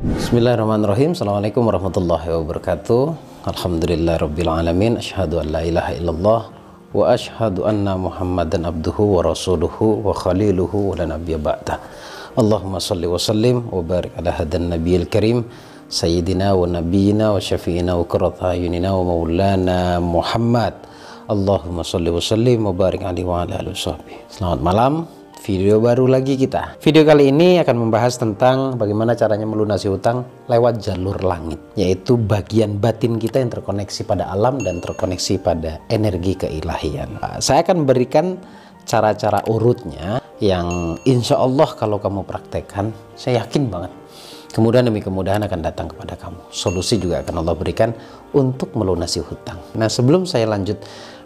Bismillahirrahmanirrahim. Assalamualaikum warahmatullahi wabarakatuh. Alhamdulillahirrabbilalamin. Asyhadu an la ilaha illallah wa asyhadu anna muhammadan abduhu wa rasuluhu wa khaliluhu wa la nabiyya ba'dah. Allahumma salli wa sallim wa barik ala hadan nabiyil karim sayyidina wa nabiyina wa syafi'ina wa qurrata ayunina wa maulana Muhammad. Allahumma salli wa sallim wa barik alaihi wa ala alihi washabihi. Selamat malam. Video baru lagi kita. Video kali ini akan membahas tentang bagaimana caranya melunasi hutang lewat jalur langit, yaitu bagian batin kita yang terkoneksi pada alam dan terkoneksi pada energi keilahian. Saya akan berikan cara-cara urutnya yang insya Allah kalau kamu praktekkan, saya yakin banget kemudahan demi kemudahan akan datang kepada kamu. Solusi juga akan Allah berikan untuk melunasi hutang. Nah, sebelum saya lanjut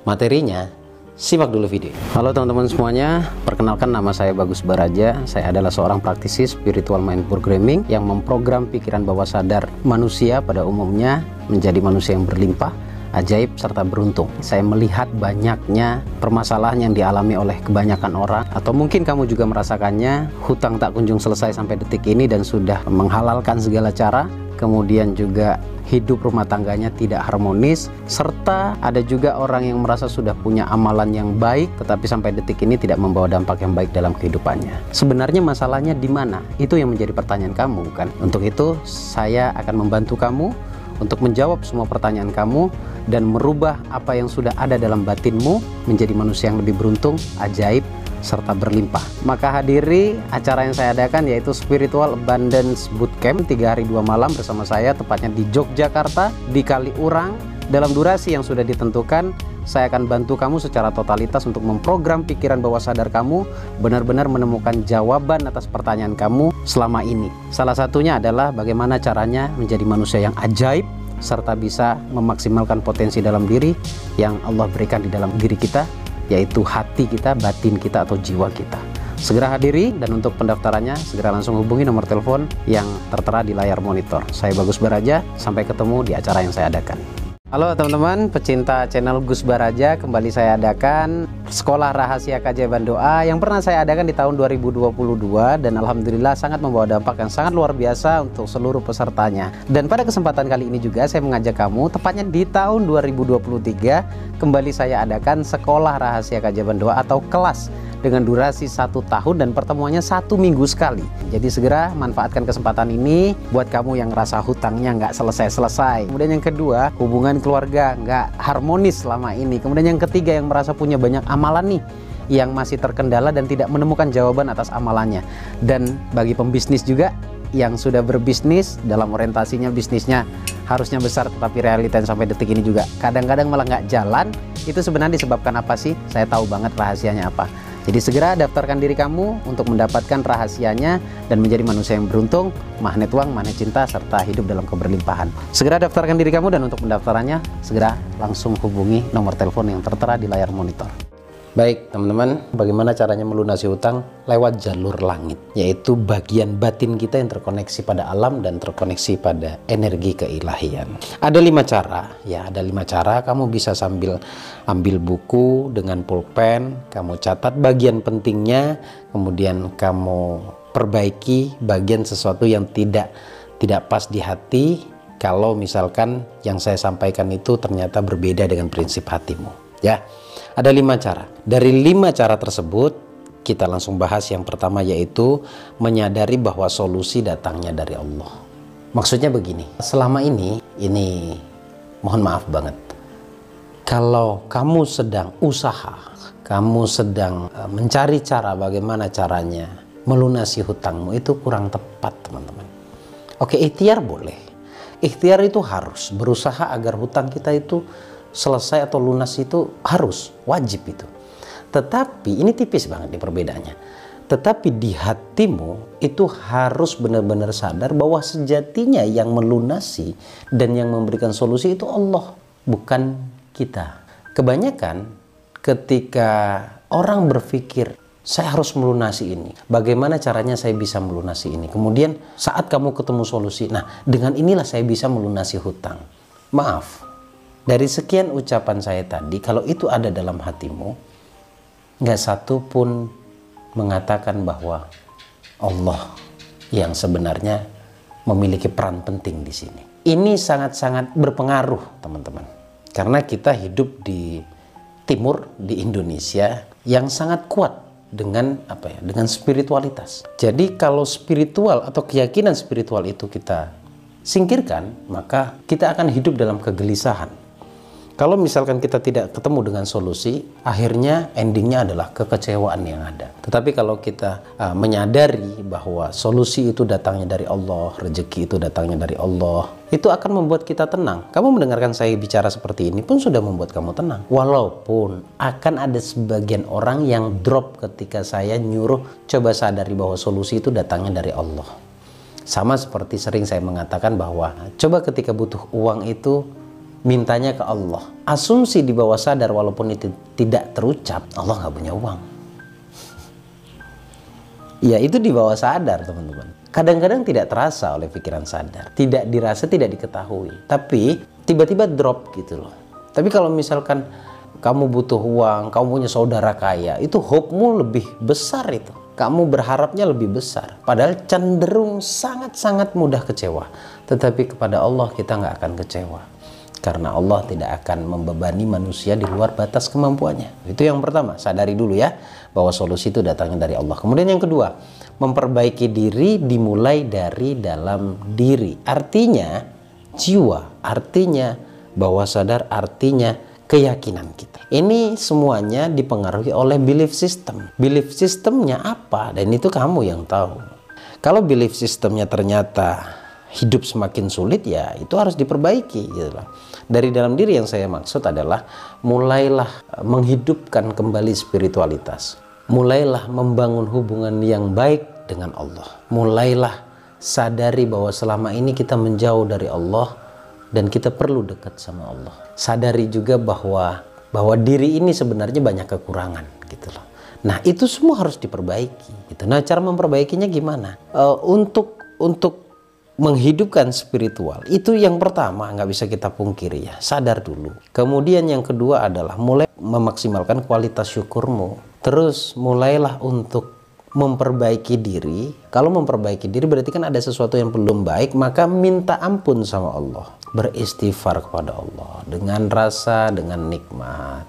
materinya, simak dulu video. Halo teman-teman semuanya, perkenalkan nama saya Bagus Baraja. Saya adalah seorang praktisi spiritual mind programming yang memprogram pikiran bawah sadar manusia pada umumnya menjadi manusia yang berlimpah, ajaib, serta beruntung. Saya melihat banyaknya permasalahan yang dialami oleh kebanyakan orang, atau mungkin kamu juga merasakannya, hutang tak kunjung selesai sampai detik ini dan sudah menghalalkan segala cara. Kemudian juga hidup rumah tangganya tidak harmonis, serta ada juga orang yang merasa sudah punya amalan yang baik tetapi sampai detik ini tidak membawa dampak yang baik dalam kehidupannya. Sebenarnya masalahnya di mana? Itu yang menjadi pertanyaan kamu, kan? Untuk itu saya akan membantu kamu untuk menjawab semua pertanyaan kamu dan merubah apa yang sudah ada dalam batinmu menjadi manusia yang lebih beruntung, ajaib, serta berlimpah. Maka hadiri acara yang saya adakan, yaitu Spiritual Abundance Bootcamp 3 hari 2 malam bersama saya, tepatnya di Yogyakarta, di Kaliurang. Dalam durasi yang sudah ditentukan, saya akan bantu kamu secara totalitas untuk memprogram pikiran bawah sadar kamu benar-benar menemukan jawaban atas pertanyaan kamu selama ini. Salah satunya adalah bagaimana caranya menjadi manusia yang ajaib serta bisa memaksimalkan potensi dalam diri yang Allah berikan di dalam diri kita, yaitu hati kita, batin kita, atau jiwa kita. Segera hadiri, dan untuk pendaftarannya segera langsung hubungi nomor telepon yang tertera di layar monitor. Saya Bagus Baraja, sampai ketemu di acara yang saya adakan. Halo teman-teman pecinta channel Gus Baraja, kembali saya adakan Sekolah Rahasia Keajaiban Doa yang pernah saya adakan di tahun 2022 dan alhamdulillah sangat membawa dampak yang sangat luar biasa untuk seluruh pesertanya. Dan pada kesempatan kali ini juga saya mengajak kamu, tepatnya di tahun 2023, kembali saya adakan Sekolah Rahasia Keajaiban Doa atau kelas dengan durasi 1 tahun dan pertemuannya 1 minggu sekali. Jadi segera manfaatkan kesempatan ini buat kamu yang rasa hutangnya nggak selesai-selesai. Kemudian yang kedua, hubungan keluarga nggak harmonis selama ini. Kemudian yang ketiga, yang merasa punya banyak amalan nih yang masih terkendala dan tidak menemukan jawaban atas amalannya. Dan bagi pembisnis juga yang sudah berbisnis, dalam orientasinya bisnisnya harusnya besar tetapi realitanya sampai detik ini juga kadang-kadang malah nggak jalan. Itu sebenarnya disebabkan apa sih? Saya tahu banget rahasianya apa. Jadi segera daftarkan diri kamu untuk mendapatkan rahasianya dan menjadi manusia yang beruntung, magnet uang, magnet cinta, serta hidup dalam keberlimpahan. Segera daftarkan diri kamu, dan untuk pendaftarannya segera langsung hubungi nomor telepon yang tertera di layar monitor. Baik teman-teman, bagaimana caranya melunasi hutang lewat jalur langit, yaitu bagian batin kita yang terkoneksi pada alam dan terkoneksi pada energi keilahian. Ada 5 cara, ya ada 5 cara. Kamu bisa sambil ambil buku dengan pulpen, kamu catat bagian pentingnya, kemudian kamu perbaiki bagian sesuatu yang tidak pas di hati. Kalau misalkan yang saya sampaikan itu ternyata berbeda dengan prinsip hatimu, ya. Ada 5 cara. Dari 5 cara tersebut, kita langsung bahas yang pertama, yaitu menyadari bahwa solusi datangnya dari Allah. Maksudnya begini, selama ini mohon maaf banget, kalau kamu sedang usaha, kamu sedang mencari cara bagaimana caranya melunasi hutangmu, itu kurang tepat teman-teman. Oke, ikhtiar boleh. Ikhtiar itu harus berusaha agar hutang kita itu selesai atau lunas, itu harus, wajib itu. Tetapi ini tipis banget nih perbedaannya. Tetapi di hatimu itu harus benar-benar sadar bahwa sejatinya yang melunasi dan yang memberikan solusi itu Allah, bukan kita. Kebanyakan ketika orang berpikir, saya harus melunasi ini, bagaimana caranya saya bisa melunasi ini, kemudian saat kamu ketemu solusi, nah dengan inilah saya bisa melunasi hutang. Maaf, dari sekian ucapan saya tadi, kalau itu ada dalam hatimu, nggak satu pun mengatakan bahwa Allah yang sebenarnya memiliki peran penting di sini. Ini sangat-sangat berpengaruh, teman-teman. Karena kita hidup di timur, di Indonesia yang sangat kuat dengan dengan spiritualitas. Jadi kalau spiritual atau keyakinan spiritual itu kita singkirkan, maka kita akan hidup dalam kegelisahan. Kalau misalkan kita tidak ketemu dengan solusi, akhirnya endingnya adalah kekecewaan yang ada. Tetapi kalau kita menyadari bahwa solusi itu datangnya dari Allah, rezeki itu datangnya dari Allah, itu akan membuat kita tenang. Kamu mendengarkan saya bicara seperti ini pun sudah membuat kamu tenang. Walaupun akan ada sebagian orang yang drop ketika saya nyuruh coba sadari bahwa solusi itu datangnya dari Allah. Sama seperti sering saya mengatakan bahwa coba ketika butuh uang itu mintanya ke Allah. Asumsi di bawah sadar walaupun itu tidak terucap, Allah nggak punya uang. Ya itu di bawah sadar, teman-teman. Kadang-kadang tidak terasa oleh pikiran sadar. Tidak dirasa, tidak diketahui. Tapi tiba-tiba drop gitu loh. Tapi kalau misalkan kamu butuh uang, kamu punya saudara kaya, itu hope-mu lebih besar itu. Kamu berharapnya lebih besar. Padahal cenderung sangat-sangat mudah kecewa. Tetapi kepada Allah kita nggak akan kecewa. Karena Allah tidak akan membebani manusia di luar batas kemampuannya. Itu yang pertama, sadari dulu ya bahwa solusi itu datangnya dari Allah. Kemudian yang kedua, memperbaiki diri dimulai dari dalam diri. Artinya jiwa, artinya bawah sadar, artinya keyakinan kita. Ini semuanya dipengaruhi oleh belief system. Belief systemnya apa? Dan itu kamu yang tahu. Kalau belief systemnya ternyata hidup semakin sulit, ya itu harus diperbaiki gitu loh. Dari dalam diri yang saya maksud adalah mulailah menghidupkan kembali spiritualitas. Mulailah membangun hubungan yang baik dengan Allah. Mulailah sadari bahwa selama ini kita menjauh dari Allah dan kita perlu dekat sama Allah. Sadari juga bahwa diri ini sebenarnya banyak kekurangan gitu loh. Nah, itu semua harus diperbaiki gitu. Nah, cara memperbaikinya gimana? Untuk menghidupkan spiritual itu yang pertama nggak bisa kita pungkiri ya, sadar dulu. Kemudian yang kedua adalah mulai memaksimalkan kualitas syukurmu. Terus mulailah untuk memperbaiki diri. Kalau memperbaiki diri berarti kan ada sesuatu yang belum baik, maka minta ampun sama Allah, beristighfar kepada Allah dengan rasa, dengan nikmat.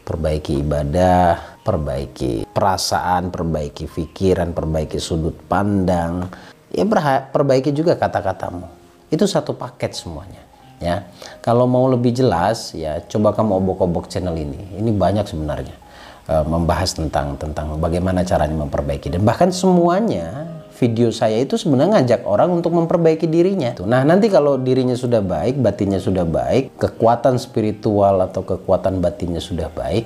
Perbaiki ibadah, perbaiki perasaan, perbaiki pikiran, perbaiki sudut pandang. Ya perbaiki juga kata-katamu. Itu satu paket semuanya ya. Kalau mau lebih jelas ya coba kamu obok-obok channel ini. Ini banyak sebenarnya membahas tentang bagaimana caranya memperbaiki, dan bahkan semuanya video saya itu sebenarnya ngajak orang untuk memperbaiki dirinya. Nah, nanti kalau dirinya sudah baik, batinnya sudah baik, kekuatan spiritual atau kekuatan batinnya sudah baik,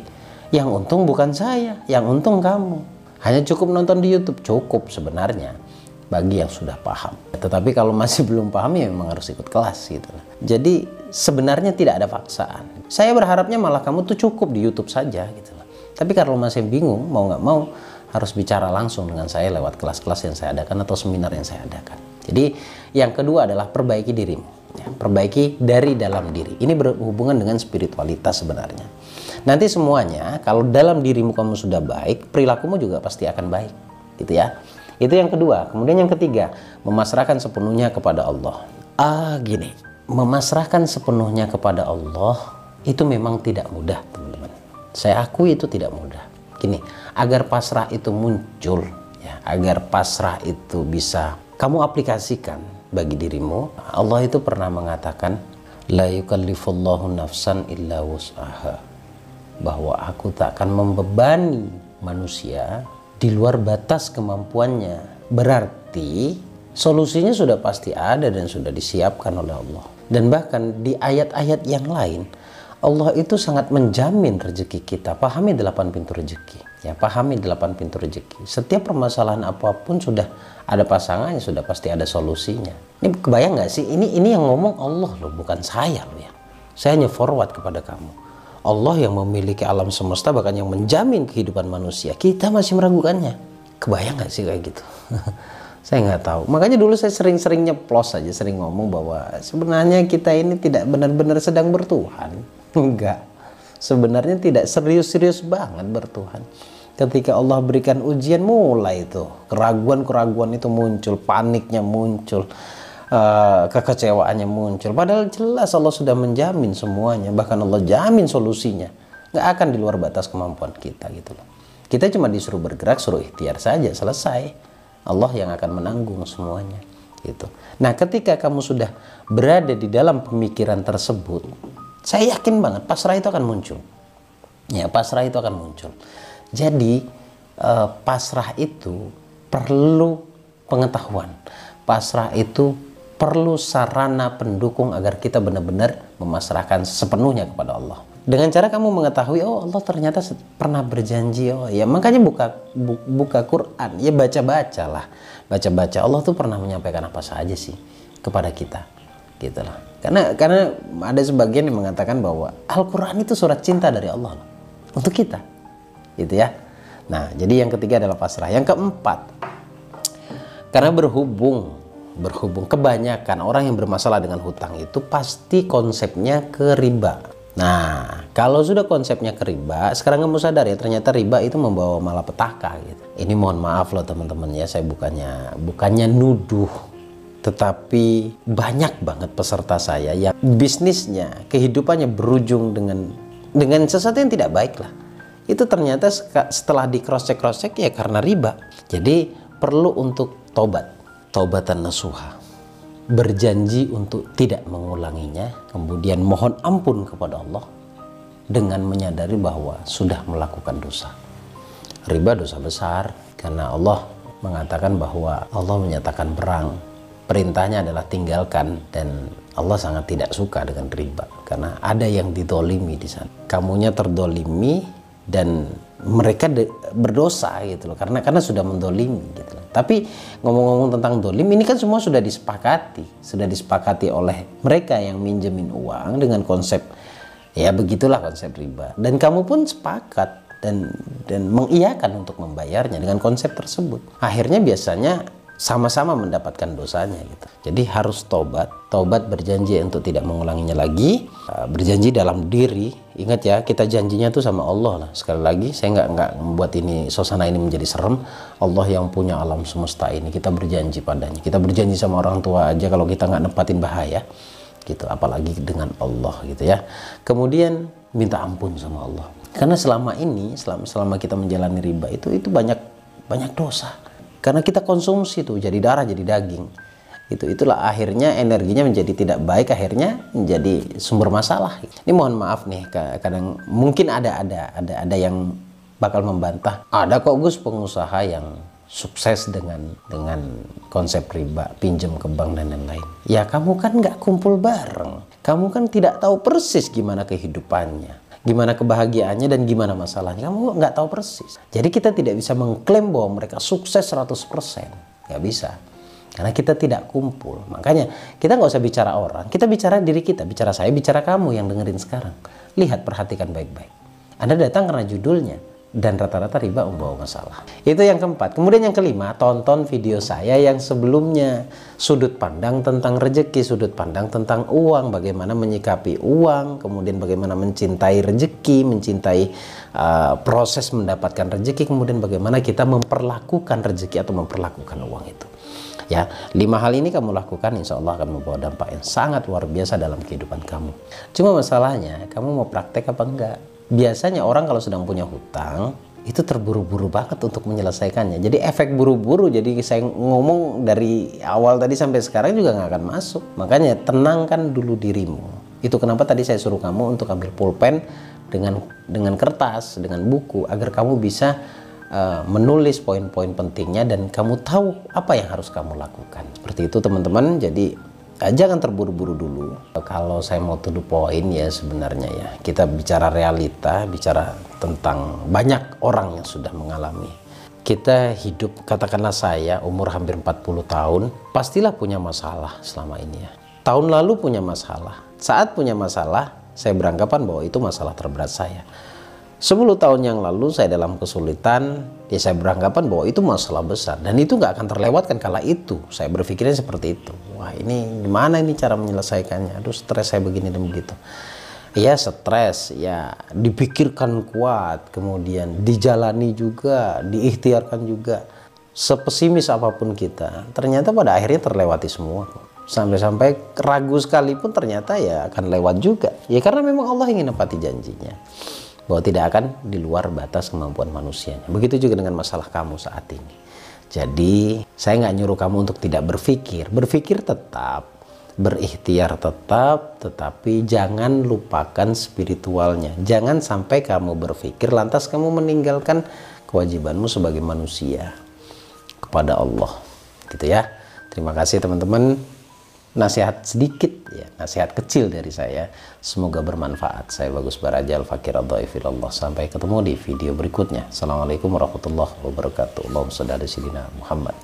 yang untung bukan saya, yang untung kamu. Hanya cukup nonton di YouTube, cukup sebenarnya bagi yang sudah paham. Tetapi kalau masih belum paham ya memang harus ikut kelas gitu. Jadi sebenarnya tidak ada paksaan. Saya berharapnya malah kamu tuh cukup di YouTube saja gitu. Tapi kalau masih bingung mau nggak mau harus bicara langsung dengan saya lewat kelas-kelas yang saya adakan atau seminar yang saya adakan. Jadi yang kedua adalah perbaiki dirimu ya, perbaiki dari dalam diri. Ini berhubungan dengan spiritualitas sebenarnya. Nanti semuanya kalau dalam dirimu kamu sudah baik, perilakumu juga pasti akan baik gitu ya. Itu yang kedua. Kemudian yang ketiga, memasrahkan sepenuhnya kepada Allah. Gini, memasrahkan sepenuhnya kepada Allah itu memang tidak mudah, teman-teman. Saya akui itu tidak mudah. Gini, agar pasrah itu muncul, ya, agar pasrah itu bisa kamu aplikasikan bagi dirimu. Allah itu pernah mengatakan, la yukallifullahu nafsan illa wus'aha, bahwa aku tak akan membebani manusia di luar batas kemampuannya. Berarti solusinya sudah pasti ada dan sudah disiapkan oleh Allah. Dan bahkan di ayat-ayat yang lain Allah itu sangat menjamin rezeki kita. Pahami 8 pintu rezeki ya, pahami 8 pintu rezeki. Setiap permasalahan apapun sudah ada pasangannya, sudah pasti ada solusinya. Ini kebayang nggak sih, ini yang ngomong Allah loh, bukan saya loh ya. Saya hanya forward kepada kamu. Allah yang memiliki alam semesta, bahkan yang menjamin kehidupan manusia, kita masih meragukannya. Kebayang nggak sih kayak gitu? Saya nggak tahu. Makanya dulu saya sering-sering nyeplos aja, sering ngomong bahwa sebenarnya kita ini tidak benar-benar sedang bertuhan. Enggak. Sebenarnya tidak serius-serius banget bertuhan. Ketika Allah berikan ujian, mulai itu keraguan-keraguan itu muncul, paniknya muncul, kekecewaannya muncul. Padahal jelas Allah sudah menjamin semuanya, bahkan Allah jamin solusinya. Nggak akan di luar batas kemampuan kita gitu loh. Kita cuma disuruh bergerak, suruh ikhtiar saja, selesai. Allah yang akan menanggung semuanya gitu. Nah, ketika kamu sudah berada di dalam pemikiran tersebut, saya yakin banget pasrah itu akan muncul. Ya, pasrah itu akan muncul. Jadi pasrah itu perlu pengetahuan. Pasrah itu perlu sarana pendukung agar kita benar-benar memasrahkan sepenuhnya kepada Allah. Dengan cara kamu mengetahui, oh Allah ternyata pernah berjanji, oh ya makanya buka Quran, ya baca-bacalah, baca-baca. Allah tuh pernah menyampaikan apa saja sih kepada kita, gitu lah. Karena ada sebagian yang mengatakan bahwa Al-Quran itu surat cinta dari Allah loh, untuk kita, gitu ya. Nah, jadi yang ketiga adalah pasrah. Yang keempat, karena berhubung kebanyakan orang yang bermasalah dengan hutang itu pasti konsepnya ke riba. Nah, kalau sudah konsepnya ke riba, sekarang kamu sadar ya, ternyata riba itu membawa malapetaka gitu. Ini mohon maaf loh teman-teman ya, saya bukannya nuduh, tetapi banyak banget peserta saya yang bisnisnya, kehidupannya berujung dengan sesuatu yang tidak baik lah. Itu ternyata setelah di cross check ya karena riba. Jadi perlu untuk taubatan nasuha, berjanji untuk tidak mengulanginya, kemudian mohon ampun kepada Allah dengan menyadari bahwa sudah melakukan dosa. Riba dosa besar karena Allah mengatakan bahwa Allah menyatakan perang, perintahnya adalah tinggalkan, dan Allah sangat tidak suka dengan riba karena ada yang didolimi di sana. Kamunya terdolimi dan mereka berdosa gitu loh, karena sudah mendolimi gitu loh. Tapi ngomong-ngomong tentang dolim, ini kan semua sudah disepakati oleh mereka yang minjemin uang dengan konsep ya begitulah konsep riba, dan kamu pun sepakat dan mengiyakan untuk membayarnya dengan konsep tersebut. Akhirnya biasanya sama-sama mendapatkan dosanya gitu. Jadi harus tobat berjanji untuk tidak mengulanginya lagi, berjanji dalam diri. Ingat ya, kita janjinya tuh sama Allah lah. Sekali lagi, saya nggak membuat ini suasana ini menjadi serem. Allah yang punya alam semesta ini, kita berjanji padanya. Kita berjanji sama orang tua aja kalau kita nggak nepatin bahaya gitu, apalagi dengan Allah gitu ya. Kemudian minta ampun sama Allah, karena selama ini selama kita menjalani riba itu banyak dosa. Karena kita konsumsi tuh jadi darah, jadi daging. Itulah akhirnya energinya menjadi tidak baik, akhirnya menjadi sumber masalah. Ini mohon maaf nih, kadang mungkin ada yang bakal membantah. Ada kok Gus pengusaha yang sukses dengan konsep riba, pinjam ke bank dan lain-lain. Ya kamu kan nggak kumpul bareng. Kamu kan tidak tahu persis gimana kehidupannya, gimana kebahagiaannya dan gimana masalahnya. Kamu nggak tahu persis. Jadi kita tidak bisa mengklaim bahwa mereka sukses 100%. Nggak bisa. Karena kita tidak kumpul. Makanya kita nggak usah bicara orang. Kita bicara diri kita. Bicara saya, bicara kamu yang dengerin sekarang. Lihat, perhatikan baik-baik. Anda datang karena judulnya. Dan rata-rata riba membawa masalah. Itu yang keempat. Kemudian yang kelima, tonton video saya yang sebelumnya. Sudut pandang tentang rezeki, sudut pandang tentang uang, bagaimana menyikapi uang, kemudian bagaimana mencintai rezeki, mencintai proses mendapatkan rezeki, kemudian bagaimana kita memperlakukan rezeki atau memperlakukan uang itu. Ya, 5 hal ini kamu lakukan, insya Allah akan membawa dampak yang sangat luar biasa dalam kehidupan kamu. Cuma masalahnya, kamu mau praktek apa enggak? Biasanya orang kalau sedang punya hutang itu terburu-buru banget untuk menyelesaikannya. Jadi efek buru-buru, jadi saya ngomong dari awal tadi sampai sekarang juga nggak akan masuk. Makanya tenangkan dulu dirimu. Itu kenapa tadi saya suruh kamu untuk ambil pulpen dengan kertas, dengan buku, agar kamu bisa menulis poin-poin pentingnya dan kamu tahu apa yang harus kamu lakukan. Seperti itu teman-teman. Jadi jangan terburu-buru dulu. Kalau saya mau to the point ya, sebenarnya ya kita bicara realita, bicara tentang banyak orang yang sudah mengalami. Kita hidup, katakanlah saya umur hampir 40 tahun, pastilah punya masalah selama ini ya. Tahun lalu punya masalah. Saat punya masalah, saya beranggapan bahwa itu masalah terberat saya. 10 tahun yang lalu saya dalam kesulitan, ya saya beranggapan bahwa itu masalah besar. Dan itu nggak akan terlewatkan kala itu. Saya berpikirnya seperti itu. Wah, ini gimana ini cara menyelesaikannya? Aduh, stres saya begini dan begitu. Ya stres, ya dipikirkan kuat, kemudian dijalani juga, diikhtiarkan juga. Sepesimis apapun kita, ternyata pada akhirnya terlewati semua. Sampai-sampai ragu sekalipun ternyata ya akan lewat juga. Ya karena memang Allah ingin menepati janjinya, bahwa tidak akan di luar batas kemampuan manusianya. Begitu juga dengan masalah kamu saat ini. Jadi saya nggak nyuruh kamu untuk tidak berpikir. Berpikir tetap, berikhtiar tetap, tetapi jangan lupakan spiritualnya. Jangan sampai kamu berpikir lantas kamu meninggalkan kewajibanmu sebagai manusia kepada Allah, gitu ya. Terima kasih teman-teman. Nasihat sedikit ya, nasihat kecil dari saya, semoga bermanfaat. Saya Bagus Baraja, Al-Fakir Ad-Dhaifillah. Sampai ketemu di video berikutnya. Assalamualaikum warahmatullahi wabarakatuh. Allahumma shalli ala sayyidina Muhammad.